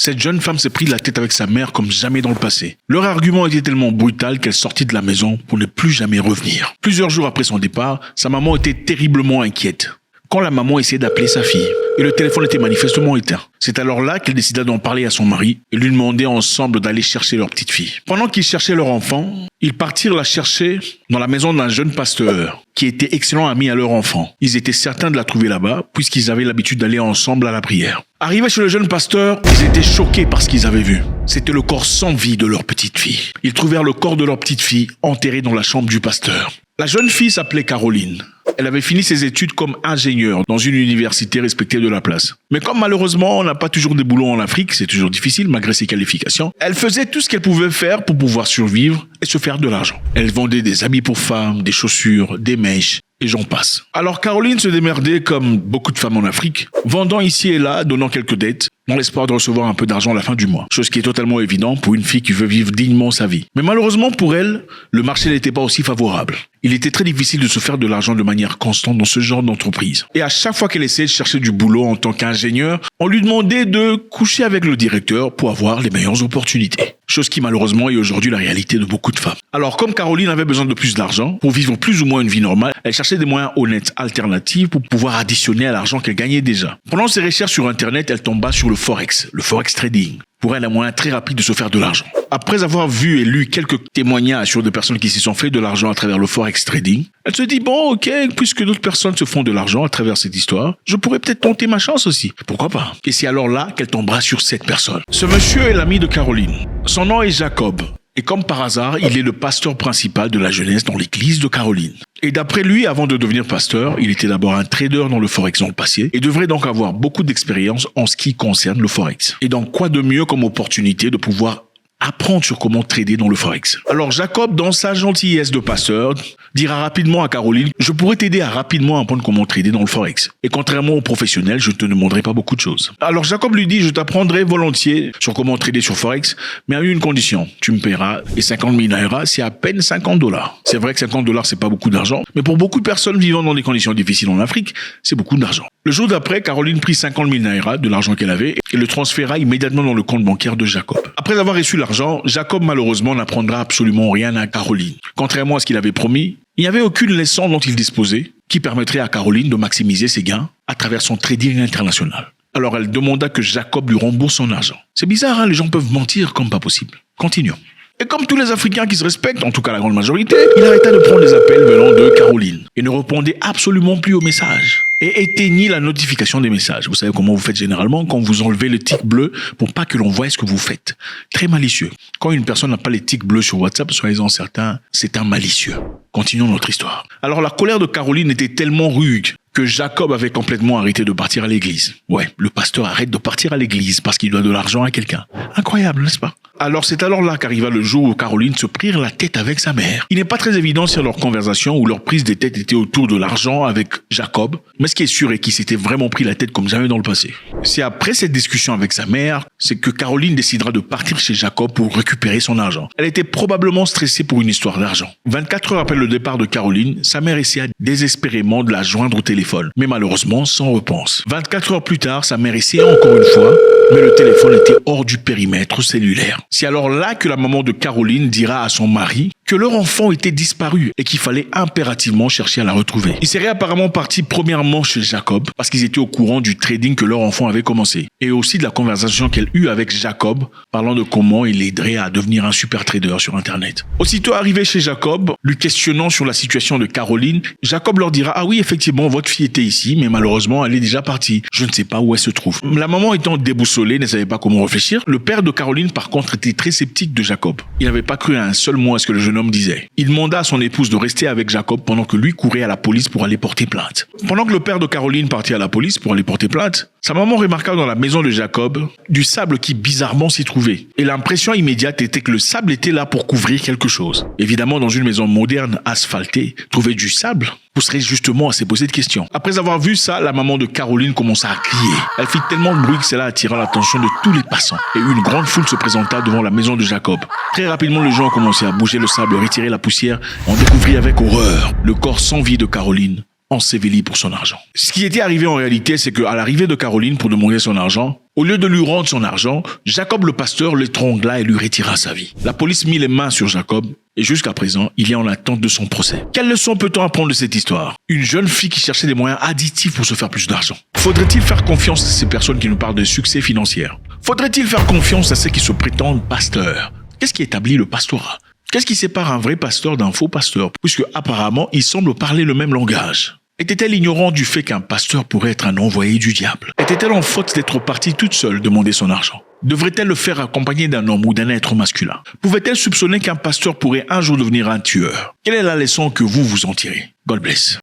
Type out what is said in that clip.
Cette jeune femme s'est pris la tête avec sa mère comme jamais dans le passé. Leur argument était tellement brutal qu'elle sortit de la maison pour ne plus jamais revenir. Plusieurs jours après son départ, sa maman était terriblement inquiète. Quand la maman essayait d'appeler sa fille, et le téléphone était manifestement éteint. C'est alors là qu'elle décida d'en parler à son mari et lui demander ensemble d'aller chercher leur petite fille. Pendant qu'ils cherchaient leur enfant, ils partirent la chercher dans la maison d'un jeune pasteur qui était excellent ami à leur enfant. Ils étaient certains de la trouver là-bas puisqu'ils avaient l'habitude d'aller ensemble à la prière. Arrivés chez le jeune pasteur, ils étaient choqués par ce qu'ils avaient vu. C'était le corps sans vie de leur petite fille. Ils trouvèrent le corps de leur petite fille enterré dans la chambre du pasteur. La jeune fille s'appelait Caroline. Elle avait fini ses études comme ingénieure dans une université respectée de la place. Mais comme malheureusement on n'a pas toujours des boulots en Afrique, c'est toujours difficile malgré ses qualifications, elle faisait tout ce qu'elle pouvait faire pour pouvoir survivre et se faire de l'argent. Elle vendait des habits pour femmes, des chaussures, des mèches, et j'en passe. Alors Caroline se démerdait comme beaucoup de femmes en Afrique, vendant ici et là, donnant quelques dettes, dans l'espoir de recevoir un peu d'argent à la fin du mois. Chose qui est totalement évidente pour une fille qui veut vivre dignement sa vie. Mais malheureusement pour elle, le marché n'était pas aussi favorable. Il était très difficile de se faire de l'argent de manière constante dans ce genre d'entreprise. Et à chaque fois qu'elle essayait de chercher du boulot en tant qu'ingénieure, on lui demandait de coucher avec le directeur pour avoir les meilleures opportunités. Chose qui malheureusement est aujourd'hui la réalité de beaucoup de femmes. Alors comme Caroline avait besoin de plus d'argent pour vivre plus ou moins une vie normale, elle cherchait des moyens honnêtes alternatifs pour pouvoir additionner à l'argent qu'elle gagnait déjà. Pendant ses recherches sur internet, elle tomba sur le forex trading. Pour elle, un moyen très rapide de se faire de l'argent. Après avoir vu et lu quelques témoignages sur des personnes qui s'y sont fait de l'argent à travers le forex trading, elle se dit, bon, ok, puisque d'autres personnes se font de l'argent à travers cette histoire, je pourrais peut-être tenter ma chance aussi. Pourquoi pas? Et c'est alors là qu'elle tombera sur cette personne. Ce monsieur est l'ami de Caroline. Son nom est Jacob. Et comme par hasard, il est le pasteur principal de la jeunesse dans l'église de Caroline. Et d'après lui, avant de devenir pasteur, il était d'abord un trader dans le forex dans le passé et devrait donc avoir beaucoup d'expérience en ce qui concerne le forex. Et donc quoi de mieux comme opportunité de pouvoir apprendre sur comment trader dans le forex. Alors Jacob, dans sa gentillesse de pasteur, dira rapidement à Caroline, je pourrais t'aider à rapidement apprendre comment trader dans le forex. Et contrairement aux professionnels, je ne te demanderai pas beaucoup de choses. Alors Jacob lui dit, je t'apprendrai volontiers sur comment trader sur forex, mais à une condition, tu me paieras, et 50 000 naira, c'est à peine $50. C'est vrai que $50, c'est pas beaucoup d'argent, mais pour beaucoup de personnes vivant dans des conditions difficiles en Afrique, c'est beaucoup d'argent. Le jour d'après, Caroline prit 50 000 naira de l'argent qu'elle avait et le transféra immédiatement dans le compte bancaire de Jacob. Après avoir reçu l'argent, Jacob malheureusement n'apprendra absolument rien à Caroline. Contrairement à ce qu'il avait promis, il n'y avait aucune leçon dont il disposait qui permettrait à Caroline de maximiser ses gains à travers son trading international. Alors elle demanda que Jacob lui rembourse son argent. C'est bizarre, hein, les gens peuvent mentir comme pas possible. Continuons. Et comme tous les Africains qui se respectent, en tout cas la grande majorité, il arrêta de prendre les appels venant de Caroline et ne répondait absolument plus aux messages. Et éteignit la notification des messages. Vous savez comment vous faites généralement quand vous enlevez le tic bleu pour pas que l'on voie ce que vous faites. Très malicieux. Quand une personne n'a pas les tics bleus sur WhatsApp, soyez-en certains, c'est un malicieux. Continuons notre histoire. Alors la colère de Caroline était tellement rude que Jacob avait complètement arrêté de partir à l'église. Ouais, le pasteur arrête de partir à l'église parce qu'il doit de l'argent à quelqu'un. Incroyable, n'est-ce pas? Alors c'est alors là qu'arriva le jour où Caroline se prirent la tête avec sa mère. Il n'est pas très évident si leur conversation ou leur prise de tête était autour de l'argent avec Jacob, mais ce qui est sûr est qu'il s'était vraiment pris la tête comme jamais dans le passé. C'est après cette discussion avec sa mère, c'est que Caroline décidera de partir chez Jacob pour récupérer son argent. Elle était probablement stressée pour une histoire d'argent. 24 heures après le départ de Caroline, sa mère essaya désespérément de la joindre au téléphone, mais malheureusement sans réponse. 24 heures plus tard, sa mère essaya encore une fois, mais le téléphone était hors du périmètre cellulaire. C'est alors là que la maman de Caroline dira à son mari que leur enfant était disparu et qu'il fallait impérativement chercher à la retrouver. Ils seraient apparemment partis premièrement chez Jacob parce qu'ils étaient au courant du trading que leur enfant avait commencé et aussi de la conversation qu'elle eut avec Jacob parlant de comment il l'aiderait à devenir un super trader sur Internet. Aussitôt arrivé chez Jacob, lui questionnant sur la situation de Caroline, Jacob leur dira « Ah oui, effectivement, votre fille était ici, mais malheureusement, elle est déjà partie. Je ne sais pas où elle se trouve. » La maman étant déboussolée, ne savait pas comment réfléchir. Le père de Caroline, par contre, était très sceptique de Jacob. Il n'avait pas cru à un seul mot à ce que le jeune homme disait. Il demanda à son épouse de rester avec Jacob pendant que lui courait à la police pour aller porter plainte. Pendant que le père de Caroline partit à la police pour aller porter plainte, sa maman remarqua dans la maison de Jacob du sable qui bizarrement s'y trouvait. Et l'impression immédiate était que le sable était là pour couvrir quelque chose. Évidemment, dans une maison moderne asphaltée, trouver du sable pousserait justement à se poser de questions. Après avoir vu ça, la maman de Caroline commença à crier. Elle fit tellement de bruit que cela attira l'attention de tous les passants. Et une grande foule se présenta devant la maison de Jacob. Très rapidement, les gens ont commencé à bouger le sable, retirer la poussière. On découvrit avec horreur le corps sans vie de Caroline, enseveli pour son argent. Ce qui était arrivé en réalité, c'est qu'à l'arrivée de Caroline pour demander son argent, Au lieu de lui rendre son argent, Jacob le pasteur l'étrangla et lui retira sa vie. La police mit les mains sur Jacob et jusqu'à présent, il est en attente de son procès. Quelle leçon peut-on apprendre de cette histoire? Une jeune fille qui cherchait des moyens additifs pour se faire plus d'argent. Faudrait-il faire confiance à ces personnes qui nous parlent de succès financier? Faudrait-il faire confiance à ceux qui se prétendent pasteurs? Qu'est-ce qui établit le pastorat? Qu'est-ce qui sépare un vrai pasteur d'un faux pasteur? Puisque apparemment, ils semblent parler le même langage. Était-elle ignorante du fait qu'un pasteur pourrait être un envoyé du diable? Était-elle en faute d'être partie toute seule demander son argent? Devrait-elle le faire accompagner d'un homme ou d'un être masculin? Pouvait-elle soupçonner qu'un pasteur pourrait un jour devenir un tueur? Quelle est la leçon que vous en tirez? God bless.